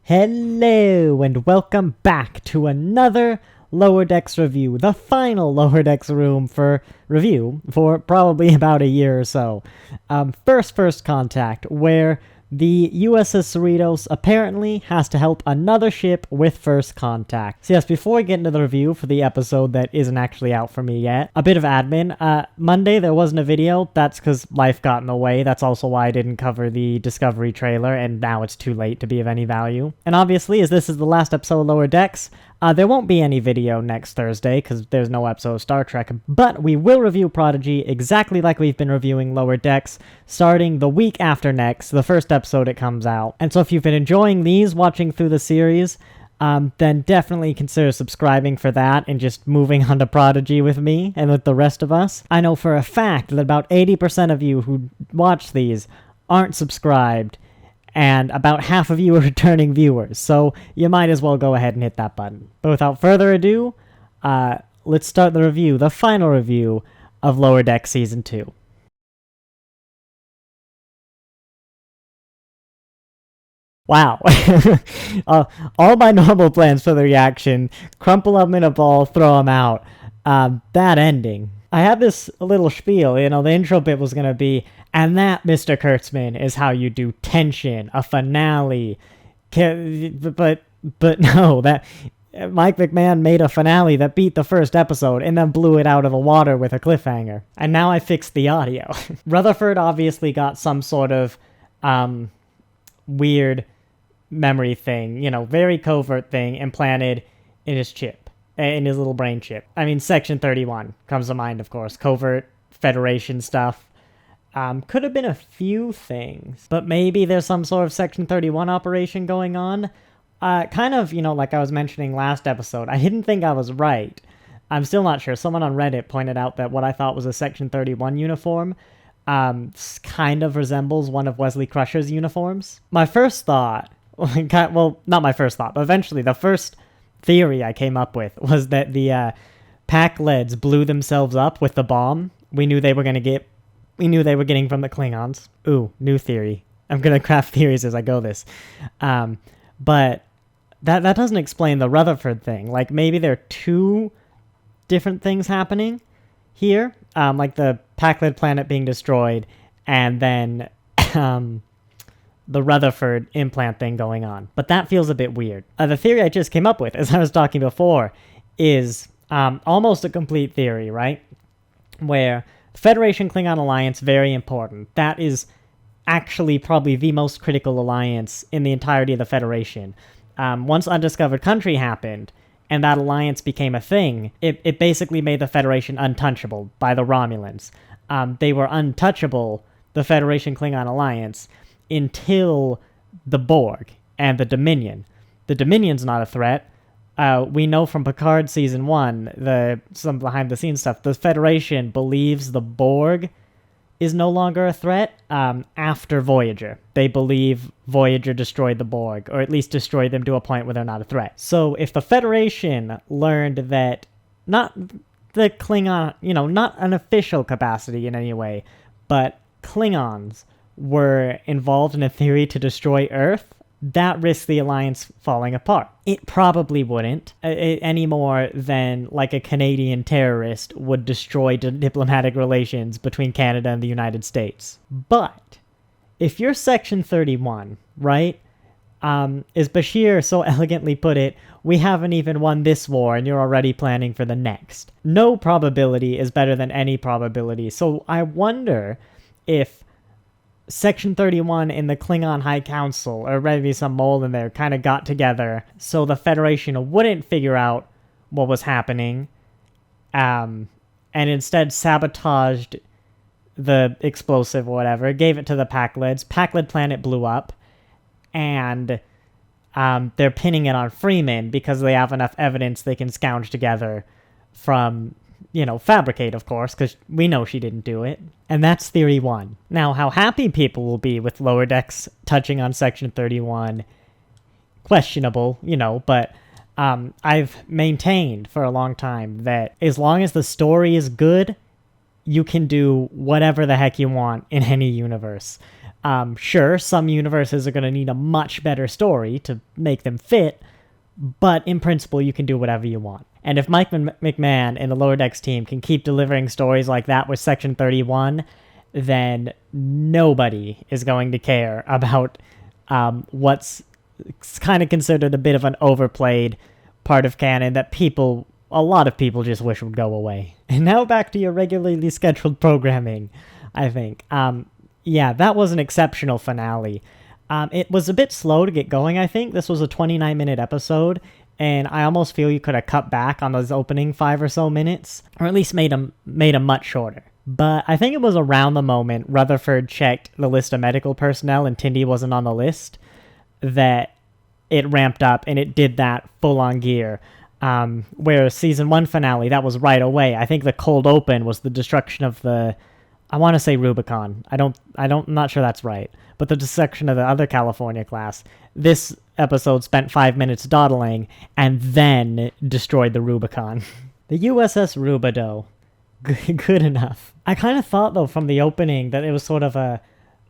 Hello, and welcome back to another Lower Decks review, the final Lower Decks room for review for probably about a year or so. First Contact, where the USS Cerritos apparently has to help another ship with first contact. So yes, before we get into the review for the episode that isn't actually out for me yet, a bit of admin. Monday there wasn't a video. That's because life got in the way. That's also why I didn't cover the Discovery trailer, and now it's too late to be of any value. And obviously, as this is the last episode of Lower Decks, there won't be any video next Thursday because there's no episode of Star Trek, but we will review Prodigy exactly like we've been reviewing Lower Decks, starting the week after next, the first episode it comes out. And so if you've been enjoying these, watching through the series, then definitely consider subscribing for that and just moving on to Prodigy with me and with the rest of us. I know for a fact that about 80% of you who watch these aren't subscribed, and about half of you are returning viewers, so you might as well go ahead and hit that button. But without further ado, let's start the review, the final review of Lower Decks Season 2. Wow. All my normal plans for the reaction, crumple them in a ball, throw them out. That ending. I had this little spiel, the intro bit was going to be, and that, Mr. Kurtzman, is how you do tension, a finale. But no, that Mike McMahon made a finale that beat the first episode and then blew it out of the water with a cliffhanger. And now I fixed the audio. Rutherford obviously got some sort of weird memory thing, very covert thing implanted in his chip, in his little brain chip. I mean, Section 31 comes to mind, of course. Covert Federation stuff. Could have been a few things, but maybe there's some sort of Section 31 operation going on. Kind of, like I was mentioning last episode, I didn't think I was right. I'm still not sure. Someone on Reddit pointed out that what I thought was a Section 31 uniform kind of resembles one of Wesley Crusher's uniforms. My first thought, well, not my first thought, but eventually the first theory I came up with was that the Pakleds blew themselves up with the bomb we knew they were getting from the Klingons. Ooh, new theory. I'm gonna craft theories as I go this. But that doesn't explain the Rutherford thing. Like, maybe there are two different things happening here. Like the Pakled Planet being destroyed, and then the Rutherford implant thing going on. But that feels a bit weird. The theory I just came up with, as I was talking before, is almost a complete theory, right? Where Federation-Klingon alliance, very important. That is actually probably the most critical alliance in the entirety of the Federation. Once Undiscovered Country happened, and that alliance became a thing, it basically made the Federation untouchable by the Romulans. They were untouchable, the Federation-Klingon alliance, until the Borg and the Dominion. The Dominion's not a threat. We know from Picard Season 1, some behind-the-scenes stuff, the Federation believes the Borg is no longer a threat after Voyager. They believe Voyager destroyed the Borg, or at least destroyed them to a point where they're not a threat. So if the Federation learned that, not the Klingon, not an official capacity in any way, but Klingons were involved in a theory to destroy Earth, that risks the alliance falling apart. It probably wouldn't, any more than like a Canadian terrorist would destroy diplomatic relations between Canada and the United States. But if you're Section 31, right, as Bashir so elegantly put it, we haven't even won this war and you're already planning for the next. No probability is better than any probability, so I wonder if Section 31 in the Klingon High Council, or maybe some mole in there, kind of got together so the Federation wouldn't figure out what was happening, and instead sabotaged the explosive or whatever, gave it to the Pakleds. Pakled Planet blew up, and they're pinning it on Freeman because they have enough evidence they can scrounge together from, fabricate, of course, because we know she didn't do it. And that's Theory 1. Now, how happy people will be with Lower Decks touching on Section 31, questionable, but I've maintained for a long time that as long as the story is good, you can do whatever the heck you want in any universe. Sure, some universes are going to need a much better story to make them fit, but in principle, you can do whatever you want. And if Mike McMahon and the Lower Decks team can keep delivering stories like that with Section 31, then nobody is going to care about what's kind of considered a bit of an overplayed part of canon that a lot of people just wish would go away. And now back to your regularly scheduled programming, I think. Yeah, that was an exceptional finale. It was a bit slow to get going, I think. This was a 29-minute episode, and I almost feel you could have cut back on those opening 5 or so minutes, or at least made them much shorter. But I think it was around the moment Rutherford checked the list of medical personnel and Tindy wasn't on the list that it ramped up, and it did that full-on gear. Where season 1 finale, that was right away. I think the cold open was the destruction of I want to say Rubicon. I'm not sure that's right. But the destruction of the other California class. This episode spent 5 minutes dawdling and then destroyed the Rubicon. The USS Rubidoux. Good enough. I kind of thought, though, from the opening that it was sort of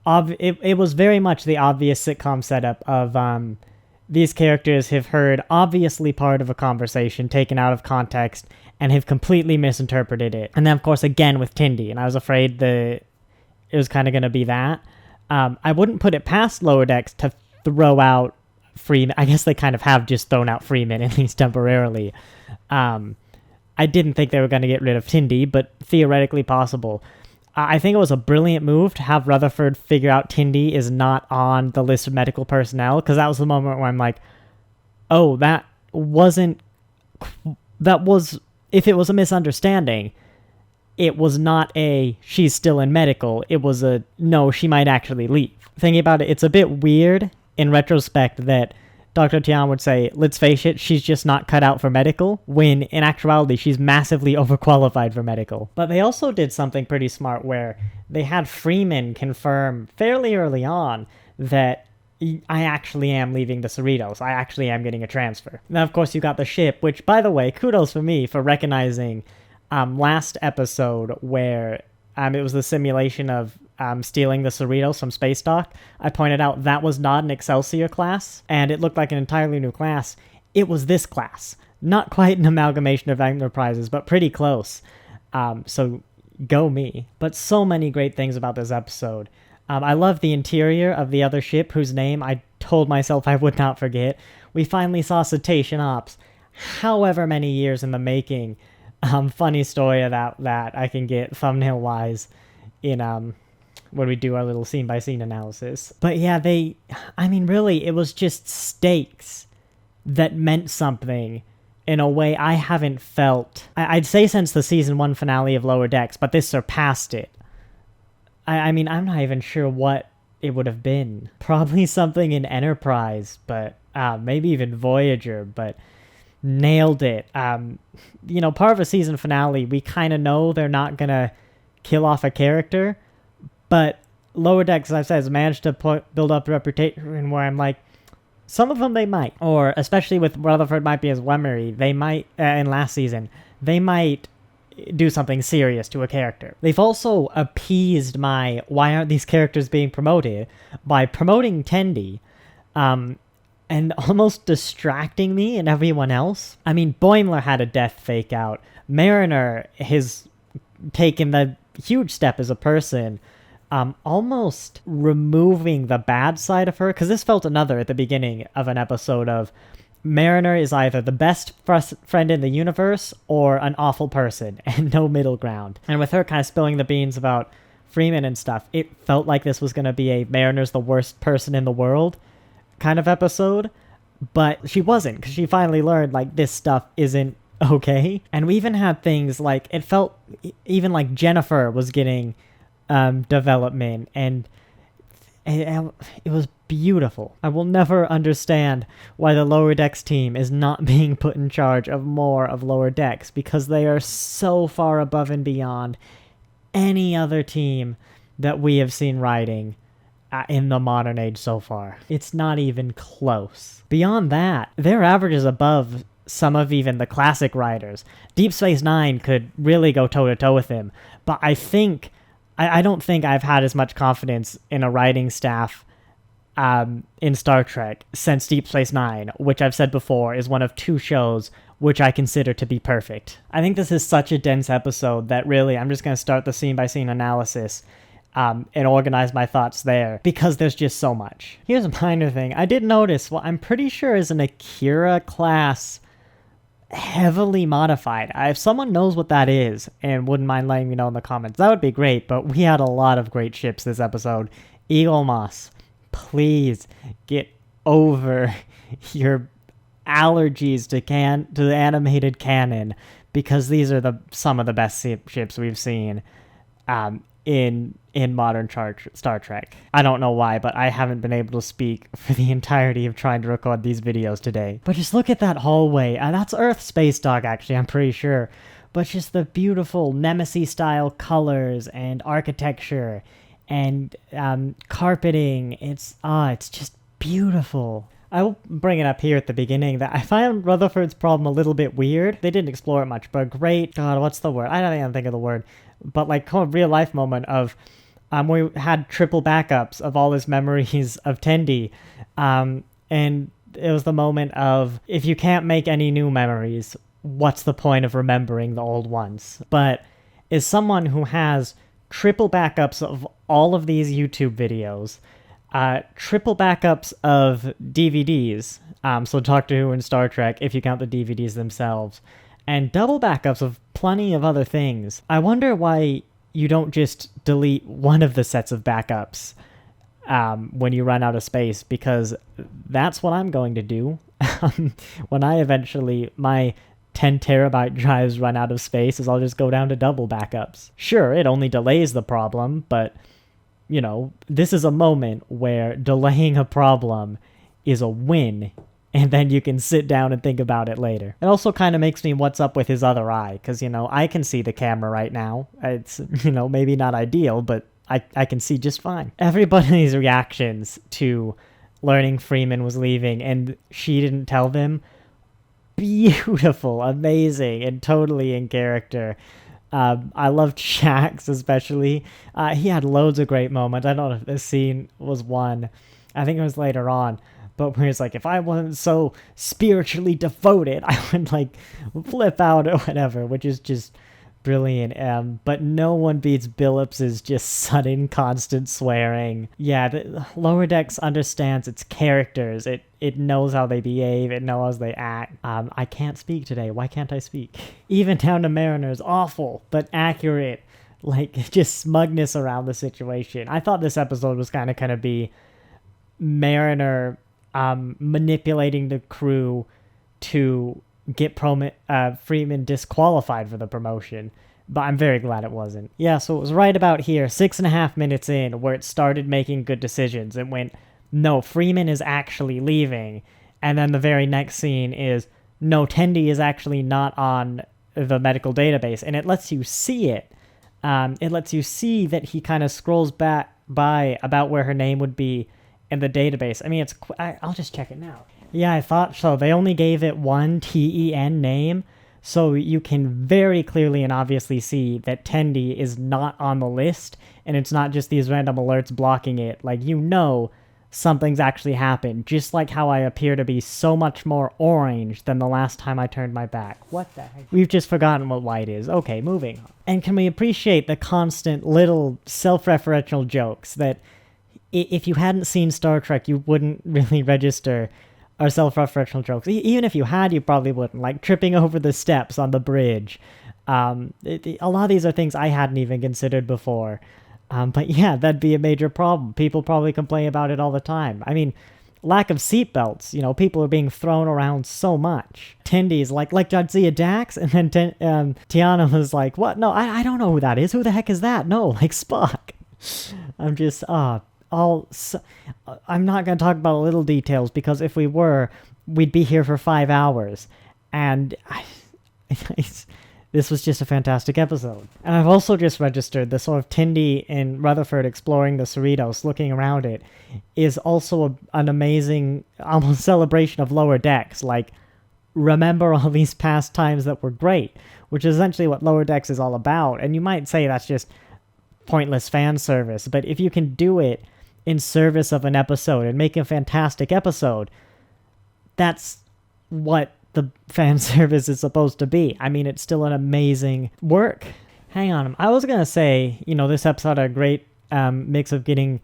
it was very much the obvious sitcom setup of these characters have heard obviously part of a conversation taken out of context and have completely misinterpreted it. And then, of course, again with Tindy, and I was afraid that it was kind of going to be that. I wouldn't put it past Lower Decks to throw out Freeman. I guess they kind of have just thrown out Freeman, at least temporarily. I didn't think they were going to get rid of Tindy, but theoretically possible. I think it was a brilliant move to have Rutherford figure out Tindy is not on the list of medical personnel, because that was the moment where I'm like, oh, if it was a misunderstanding, it was not she's still in medical. It was no, she might actually leave. Thinking about it, it's a bit weird in retrospect that Dr. Tian would say, let's face it, she's just not cut out for medical, when in actuality, she's massively overqualified for medical. But they also did something pretty smart where they had Freeman confirm fairly early on that I actually am leaving the Cerritos. I actually am getting a transfer. Now, of course, you got the ship, which, by the way, kudos for me for recognizing last episode where it was the simulation of stealing the Cerritos from Space Dock. I pointed out that was not an Excelsior class, and it looked like an entirely new class. It was this class. Not quite an amalgamation of Enterprises, but pretty close. So, go me. But so many great things about this episode. I love the interior of the other ship, whose name I told myself I would not forget. We finally saw Cetacean Ops. However many years in the making. Funny story about that I can get thumbnail-wise in when we do our little scene-by-scene analysis. But yeah, really, it was just stakes that meant something in a way I haven't felt. I'd say since the season 1 finale of Lower Decks, but this surpassed it. I'm not even sure what it would have been. Probably something in Enterprise, but maybe even Voyager, but nailed it. Part of a season finale, we kind of know they're not going to kill off a character, but Lower Decks, as I've said, has managed to build up a reputation where I'm like, some of them they might. Or, especially with Rutherford might be as Wemery, they might, in last season, they might do something serious to a character. They've also appeased my why aren't these characters being promoted by promoting Tendi and almost distracting me and everyone else. Boimler had a death fake out. Mariner has taken the huge step as a person, almost removing the bad side of her, because this felt another at the beginning of an episode of Mariner is either the best friend in the universe or an awful person, and no middle ground. And with her kind of spilling the beans about Freeman and stuff, it felt like this was going to be a Mariner's the worst person in the world kind of episode, but she wasn't, because she finally learned, this stuff isn't okay. And we even had things like, it felt even like Jennifer was getting development, and it was beautiful. I will never understand why the Lower Decks team is not being put in charge of more of Lower Decks, because they are so far above and beyond any other team that we have seen writing in the modern age so far. It's not even close. Beyond that, their average is above some of even the classic writers. Deep Space Nine could really go toe-to-toe with him, but I don't think I've had as much confidence in a writing staff in Star Trek since Deep Space Nine, which I've said before is one of 2 shows which I consider to be perfect. I think this is such a dense episode that really I'm just going to start the scene-by-scene analysis and organize my thoughts there, because there's just so much. Here's a minor thing. I did notice, well, I'm pretty sure is an Akira class heavily modified. If someone knows what that is and wouldn't mind letting me know in the comments, that would be great, but we had a lot of great ships this episode. Eagle Moss, please get over your allergies to the animated canon, because these are some of the best ships we've seen in modern Star Trek. I don't know why, but I haven't been able to speak for the entirety of trying to record these videos today. But just look at that hallway. That's Earth Space Dock, actually, I'm pretty sure. But just the beautiful Nemesis-style colors and architecture and carpeting. It's just beautiful. I will bring it up here at the beginning that I found Rutherford's problem a little bit weird. They didn't explore it much, but great. God, what's the word? I don't even think of the word. But like a real life moment of we had triple backups of all his memories of Tendi. And it was the moment of, if you can't make any new memories, what's the point of remembering the old ones? But as someone who has triple backups of all of these YouTube videos, triple backups of DVDs, so Doctor Who and Star Trek, if you count the DVDs themselves, and double backups of plenty of other things, I wonder why you don't just delete one of the sets of backups when you run out of space, because that's what I'm going to do. When my 10 terabyte drives run out of space, is I'll just go down to double backups. Sure, it only delays the problem, but this is a moment where delaying a problem is a win, and then you can sit down and think about it later. It also kind of makes me what's up with his other eye, because, I can see the camera right now. It's, maybe not ideal, but I can see just fine. Everybody's reactions to learning Freeman was leaving and she didn't tell them, beautiful, amazing, and totally in character. I loved Shax especially. He had loads of great moments. I don't know if this scene was one. I think it was later on. But where it's like, if I wasn't so spiritually devoted, I would flip out or whatever, which is just brilliant. But no one beats Billups's just sudden constant swearing. Yeah, the Lower Decks understands its characters. It knows how they behave. It knows how they act. I can't speak today. Why can't I speak? Even down to Mariner's awful, but accurate. Just smugness around the situation. I thought this episode was kind of be Mariner manipulating the crew to get Freeman disqualified for the promotion, but I'm very glad it wasn't. Yeah, so it was right about here, 6.5 minutes in, where it started making good decisions. It went, no, Freeman is actually leaving, and then the very next scene is, no, Tendi is actually not on the medical database, and it lets you see it. It lets you see that he kind of scrolls back by about where her name would be in the database. I mean, I'll just check it now. Yeah, I thought so. They only gave it one TEN name, so you can very clearly and obviously see that Tendi is not on the list, and it's not just these random alerts blocking it. Something's actually happened, just like how I appear to be so much more orange than the last time I turned my back. What the heck? We've just forgotten what white is. Okay, moving on. And can we appreciate the constant little self-referential jokes that if you hadn't seen Star Trek, you wouldn't really register our self-referential jokes. Even if you had, you probably wouldn't. Like tripping over the steps on the bridge. A lot of these are things I hadn't even considered before. But yeah, that'd be a major problem. People probably complain about it all the time. I mean, lack of seatbelts. People are being thrown around so much. Tendi's like Jadzia Dax, and then Tiana was like, what? No, I don't know who that is. Who the heck is that? No, Spock. I'm just, I'm not going to talk about little details, because if we were, we'd be here for 5 hours. And this was just a fantastic episode. And I've also just registered the sort of Tendi and Rutherford exploring the Cerritos, looking around it, is also an amazing, almost celebration of Lower Decks. remember all these past times that were great, which is essentially what Lower Decks is all about. And you might say that's just pointless fan service, but if you can do it in service of an episode and make a fantastic episode, that's what the fan service is supposed to be. I mean, it's still an amazing work. Hang on, I was gonna say, this episode had a great mix of getting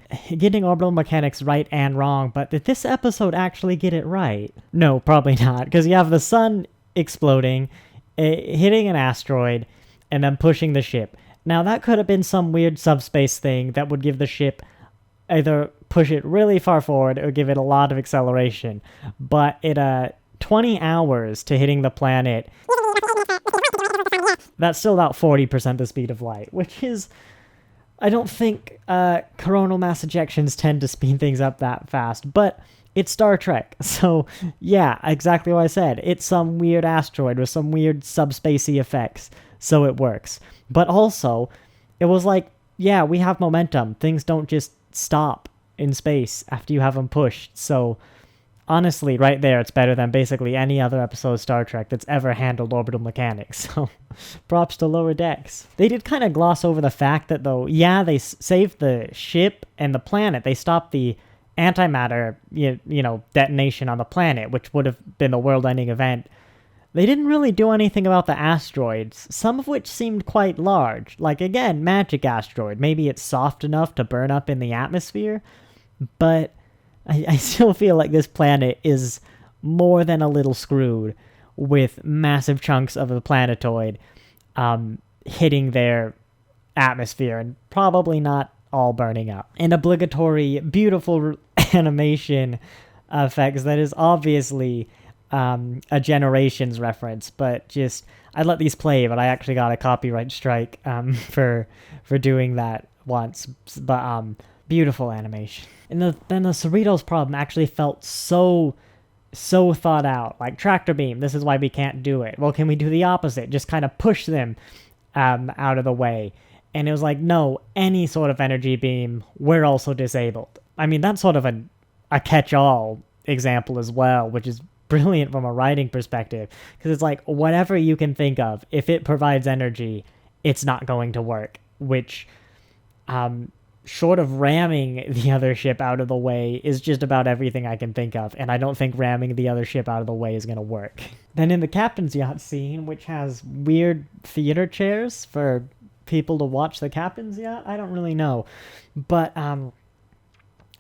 orbital mechanics right and wrong, but did this episode actually get it right? No, probably not, because you have the sun exploding, hitting an asteroid, and then pushing the ship. Now, that could have been some weird subspace thing that would give the ship either push it really far forward or give it a lot of acceleration. But it 20 hours to hitting the planet, that's still about 40% the speed of light, which is... I don't think coronal mass ejections tend to speed things up that fast, but it's Star Trek. So, yeah, exactly what I said. It's some weird asteroid with some weird subspacey effects, so it works. But also, it was like, yeah, we have momentum. Things don't just stop in space after you have them pushed. So, honestly, right there, it's better than basically any other episode of Star Trek that's ever handled orbital mechanics. So, props to Lower Decks. They did kind of gloss over the fact that, though, yeah, they saved the ship and the planet. They stopped the antimatter, detonation on the planet, which would have been the world-ending event. They didn't really do anything about the asteroids, some of which seemed quite large. Like, again, magic asteroid. Maybe it's soft enough to burn up in the atmosphere, but I still feel like this planet is more than a little screwed with massive chunks of the planetoid hitting their atmosphere and probably not all burning up. An obligatory, beautiful animation effects that is obviously a Generations reference, but just... I'd let these play, but I actually got a copyright strike for doing that once. But beautiful animation. And then the Cerritos problem actually felt so thought out. Like, tractor beam, this is why we can't do it. Well, can we do the opposite? Just kind of push them out of the way. And it was like, no, any sort of energy beam, we're also disabled. I mean, that's sort of a catch-all example as well, which is brilliant from a writing perspective. Because it's like, whatever you can think of, if it provides energy, it's not going to work. Which... short of ramming the other ship out of the way is just about everything I can think of, and I don't think ramming the other ship out of the way is going to work. Then in the captain's yacht scene, which has weird theater chairs for people to watch the captain's yacht, I don't really know. But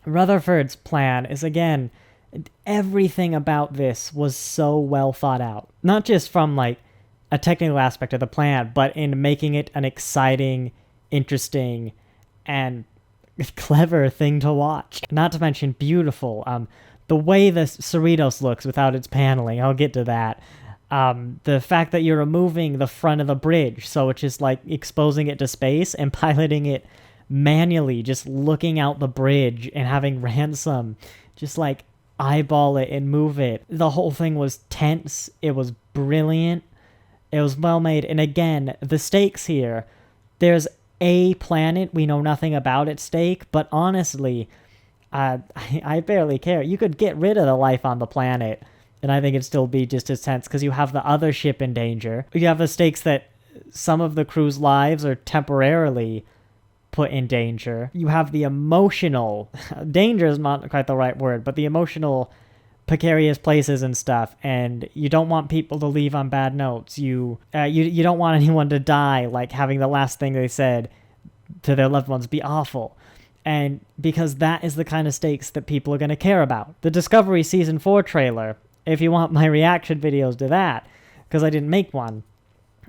Rutherford's plan is, again, everything about this was so well thought out. Not just from, like, a technical aspect of the plan, but in making it an exciting, interesting, and clever thing to watch. Not to mention beautiful. The way the Cerritos looks without its paneling, I'll get to that. The fact that you're removing the front of the bridge, so it's just like exposing it to space and piloting it manually, just looking out the bridge and having Ransom just like eyeball it and move it. The whole thing was tense. It was brilliant. It was well made. And again, the stakes here, there's a planet we know nothing about at stake, but honestly, I barely care. You could get rid of the life on the planet, and I think it'd still be just as tense, because you have the other ship in danger. You have the stakes that some of the crew's lives are temporarily put in danger. You have the emotional... danger is not quite the right word, but the emotional precarious places and stuff, and you don't want people to leave on bad notes. You don't want anyone to die, like having the last thing they said to their loved ones be awful. And because that is the kind of stakes that people are going to care about. The Discovery Season 4 trailer, if you want my reaction videos to that, because I didn't make one,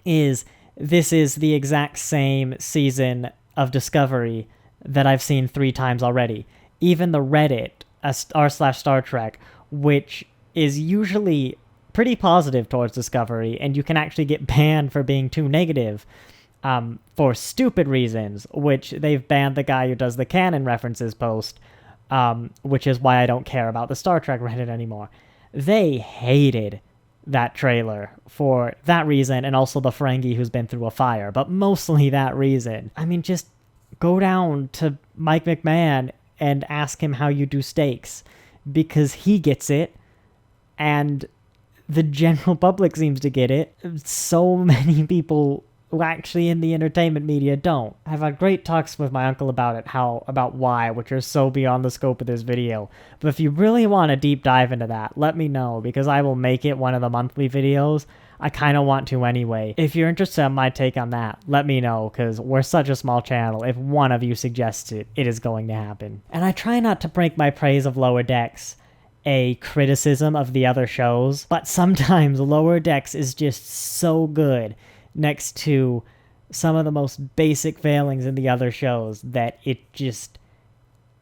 this is the exact same season of Discovery that I've seen 3 times already. Even the Reddit, r/Star Trek, which is usually pretty positive towards Discovery, and you can actually get banned for being too negative for stupid reasons, which they've banned the guy who does the Canon references post, which is why I don't care about the Star Trek Reddit anymore. They hated that trailer for that reason, and also the Ferengi who's been through a fire, but mostly that reason. I mean, just go down to Mike McMahon and ask him how you do stakes, because he gets it, and the general public seems to get it. So many people who actually in the entertainment media don't. I've had great talks with my uncle about it, about why, which are so beyond the scope of this video. But if you really want to deep dive into that, let me know, because I will make it one of the monthly videos. I kind of want to anyway. If you're interested in my take on that, let me know, because we're such a small channel. If one of you suggests it, it is going to happen. And I try not to break my praise of Lower Decks a criticism of the other shows, but sometimes Lower Decks is just so good next to some of the most basic failings in the other shows that it just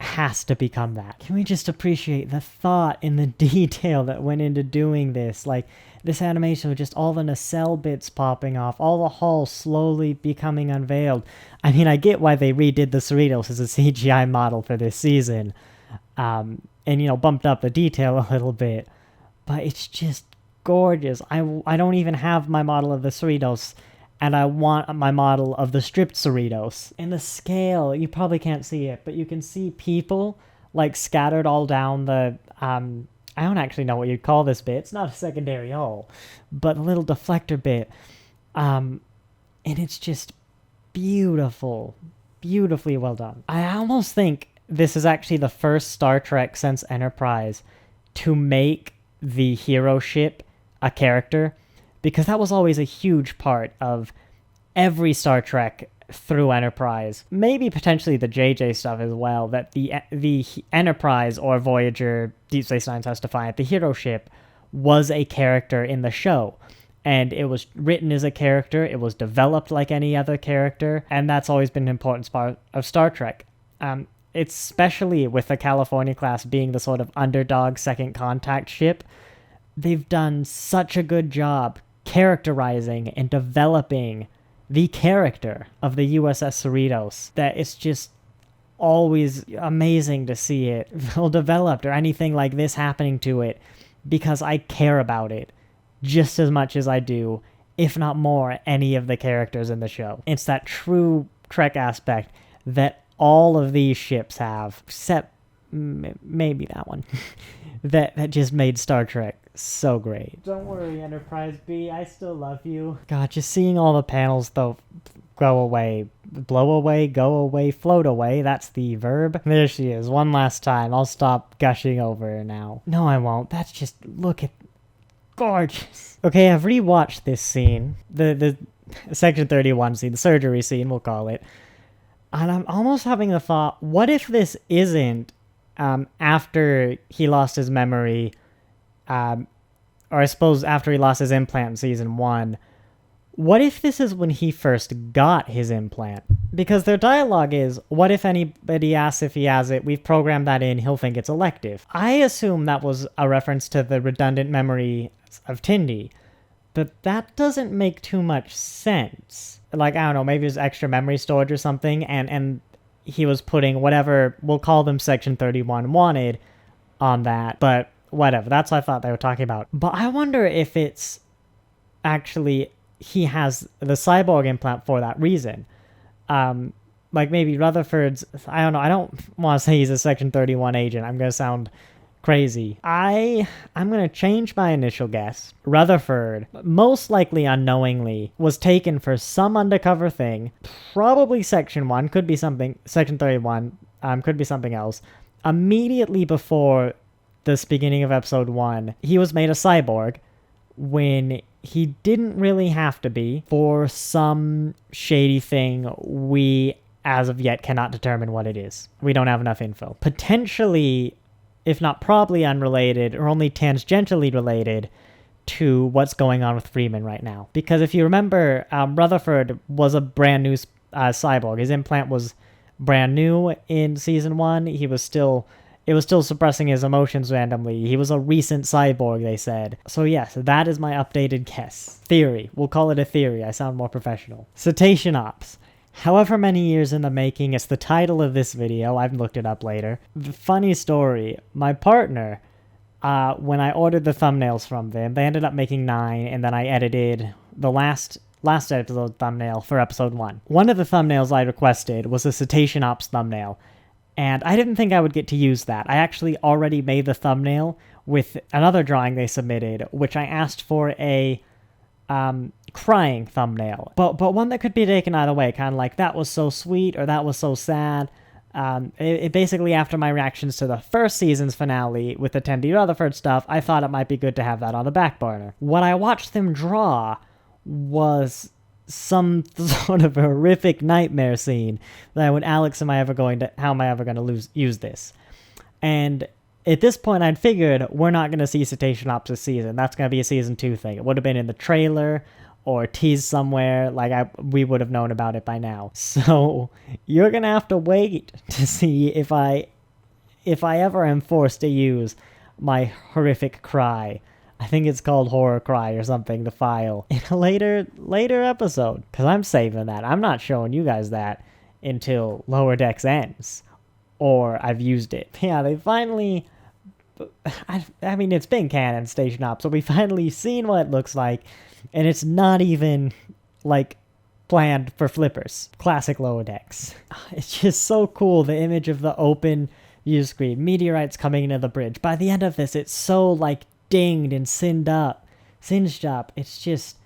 has to become that. Can we just appreciate the thought and the detail that went into doing this? Like, this animation with just all the nacelle bits popping off, all the hull slowly becoming unveiled. I mean, I get why they redid the Cerritos as a CGI model for this season, and, you know, bumped up the detail a little bit, but it's just gorgeous. I don't even have my model of the Cerritos, and I want my model of the stripped Cerritos. And the scale, you probably can't see it, but you can see people, like, scattered all down the, I don't actually know what you'd call this bit. It's not a secondary hull, but a little deflector bit. And it's just beautiful. Beautifully well done. I almost think this is actually the first Star Trek since Enterprise to make the hero ship a character, because that was always a huge part of every Star Trek through Enterprise. Maybe potentially the JJ stuff as well, that the Enterprise or Voyager, Deep Space Nine has to find, the hero ship was a character in the show. And it was written as a character, it was developed like any other character, and that's always been an important part of Star Trek. Especially with the California class being the sort of underdog second contact ship, they've done such a good job characterizing and developing the character of the USS Cerritos that it's just always amazing to see it well developed or anything like this happening to it, because I care about it just as much as I do, if not more, any of the characters in the show. It's that true Trek aspect that all of these ships have, except maybe that one, that just made Star Trek so great. Don't worry, Enterprise B, I still love you. God, just seeing all the panels, though, go away, blow away, go away, float away, that's the verb. There she is, one last time. I'll stop gushing over her now. No, I won't. That's just, look at, gorgeous. Okay, I've rewatched this scene, the Section 31 scene, the surgery scene, we'll call it. And I'm almost having the thought, what if this isn't after he lost his memory, or I suppose after he lost his implant in season 1, what if this is when he first got his implant? Because their dialogue is, what if anybody asks if he has it, we've programmed that in, he'll think it's elective. I assume that was a reference to the redundant memory of Tindy, but that doesn't make too much sense. Like, I don't know, maybe it was extra memory storage or something, and he was putting whatever, we'll call them Section 31 wanted on that, but whatever, that's what I thought they were talking about. But I wonder if it's actually he has the cyborg implant for that reason. Like maybe Rutherford's, I don't know, I don't want to say he's a Section 31 agent, I'm going to sound crazy. I'm going to change my initial guess. Rutherford, most likely unknowingly, was taken for some undercover thing, probably Section 1, could be something, Section 31, could be something else. Immediately before this beginning of episode 1, he was made a cyborg when he didn't really have to be for some shady thing we, as of yet, cannot determine what it is. We don't have enough info. Potentially, if not probably unrelated, or only tangentially related to what's going on with Freeman right now. Because if you remember, Rutherford was a brand new cyborg. His implant was brand new in season 1. It was still suppressing his emotions randomly. He was a recent cyborg, they said. So yes, that is my updated guess. Theory. We'll call it a theory. I sound more professional. Cetacean Ops. However many years in the making, it's the title of this video. I've looked it up later. The funny story, my partner, when I ordered the thumbnails from them, they ended up making 9, and then I edited the last episode thumbnail for episode 1. One of the thumbnails I requested was a Cetacean Ops thumbnail, and I didn't think I would get to use that. I actually already made the thumbnail with another drawing they submitted, which I asked for a crying thumbnail, but one that could be taken either way, kind of like that was so sweet or that was so sad. It basically, after my reactions to the first season's finale with the Tendi Rutherford stuff, I thought it might be good to have that on the back burner. What I watched them draw was some sort of horrific nightmare scene that when Alex, how am I ever going to use this? And at this point, I'd figured we're not going to see Cetacean Ops this season. That's going to be a season 2 thing. It would have been in the trailer or teased somewhere. We would have known about it by now. So you're going to have to wait to see if I ever am forced to use my horrific cry. I think it's called Horror Cry or something, the file, in a later episode. Because I'm saving that. I'm not showing you guys that until Lower Decks ends. Or I've used it. Yeah, they finally... I mean, it's been canon Station Op, so we finally seen what it looks like, and it's not even, planned for flippers. Classic Lower Decks. It's just so cool, the image of the open view screen, meteorites coming into the bridge. By the end of this, it's so, dinged and singed up. It's just...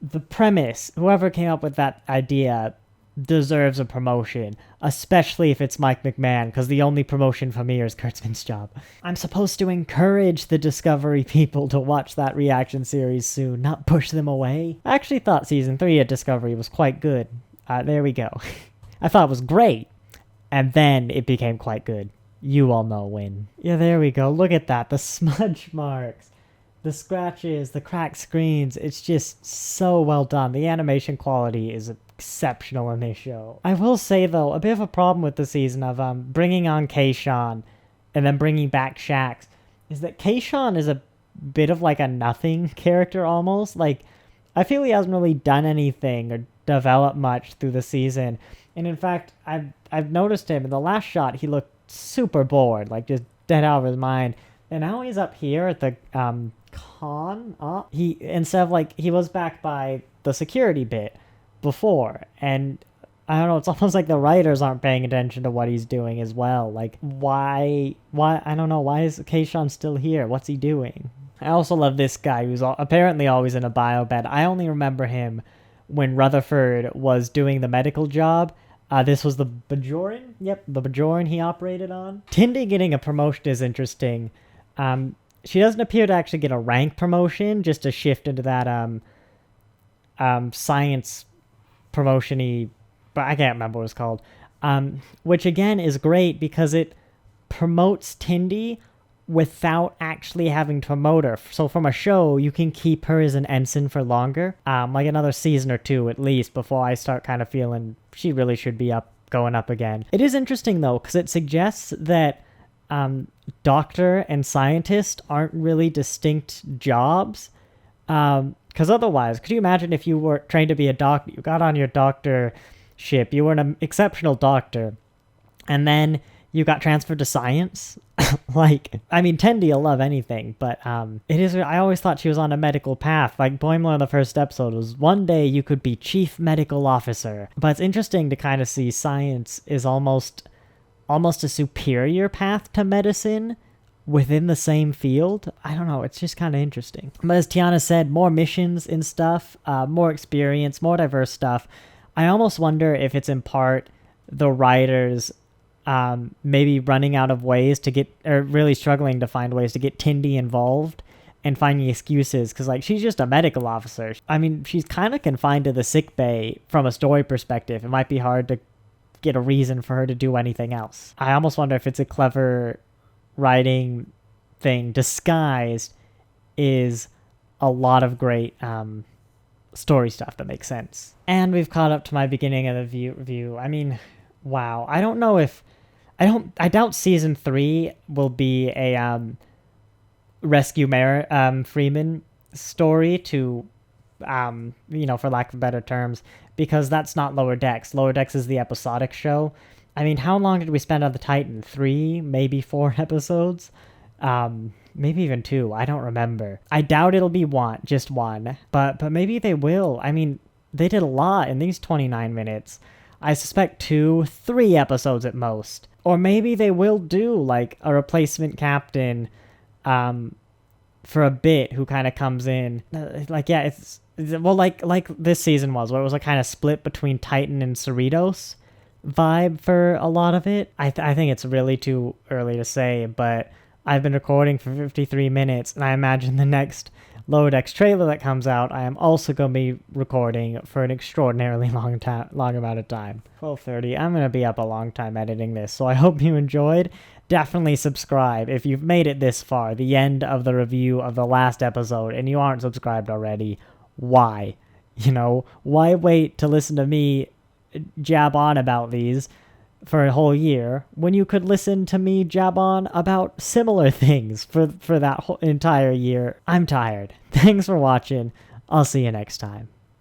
The premise, whoever came up with that idea deserves a promotion, especially if it's Mike McMahon, because the only promotion for me is Kurtzman's job. I'm supposed to encourage the Discovery people to watch that reaction series soon, not push them away. I actually thought season 3 of Discovery was quite good. There we go. I thought it was great, and then it became quite good. You all know when. Yeah, there we go. Look at that. The smudge marks, the scratches, the cracked screens. It's just so well done. The animation quality is exceptional in this show. I will say, though, a bit of a problem with the season of bringing on Kayshawn and then bringing back Shax is that Kayshawn is a bit of a nothing character almost. I feel he hasn't really done anything or developed much through the season. And in fact, I've noticed him in the last shot, he looked super bored, just dead out of his mind. And now he's up here at the con. He instead of he was back by the security bit before, and I don't know, it's almost like the writers aren't paying attention to what he's doing as well. Why I don't know, why is Kayshawn still here? What's he doing? I also love this guy who's apparently always in a bio bed. I only remember him when Rutherford was doing the medical job. This was the Bajoran? Yep, the Bajoran he operated on. Tindy getting a promotion is interesting. She doesn't appear to actually get a rank promotion, just a shift into that science promotion-y, but I can't remember what it's called. Which again is great because it promotes Tindy without actually having to promote her. So from a show, you can keep her as an ensign for longer, another season or 2 at least, before I start kind of feeling she really should be going up again. It is interesting though, because it suggests that doctor and scientist aren't really distinct jobs. Because otherwise, could you imagine if you were trained to be a doctor, you got on your doctor ship, you were an exceptional doctor, and then you got transferred to science? Tendi will love anything, but I always thought she was on a medical path. Boimler in the first episode was, one day you could be chief medical officer. But it's interesting to kind of see science is almost a superior path to medicine within the same field. I don't know, it's just kind of interesting. But as Tiana said, more missions and stuff, more experience, more diverse stuff. I almost wonder if it's in part the writers maybe running out of ways to get, or really struggling to find ways to get Tindy involved and finding excuses, because she's just a medical officer. She's kind of confined to the sick bay from a story perspective. It might be hard to get a reason for her to do anything else. I almost wonder if it's a clever writing thing disguised is a lot of great story stuff that makes sense. And we've caught up to my beginning of the review. Wow. I don't know if I doubt season 3 will be a rescue Freeman story to for lack of better terms, because that's not Lower Decks. Lower Decks is the episodic show. How long did we spend on the Titan? 3, maybe 4 episodes? Maybe even 2. I don't remember. I doubt it'll be just one, but maybe they will. They did a lot in these 29 minutes. I suspect 2, 3 episodes at most. Or maybe they will do a replacement captain for a bit who kind of comes in. Like, yeah, it's well, like this season was, where it was like kind of split between Titan and Cerritos vibe for a lot of it. I think it's really too early to say, but I've been recording for 53 minutes, and I imagine the next Lower Decks trailer that comes out, I am also going to be recording for an extraordinarily long amount of time. 12:30. I'm going to be up a long time editing this, so I hope you enjoyed. Definitely subscribe if you've made it this far, the end of the review of the last episode, and you aren't subscribed already. Why? Why wait to listen to me jab on about these for a whole year when you could listen to me jab on about similar things for that whole entire year? I'm tired. Thanks for watching. I'll see you next time.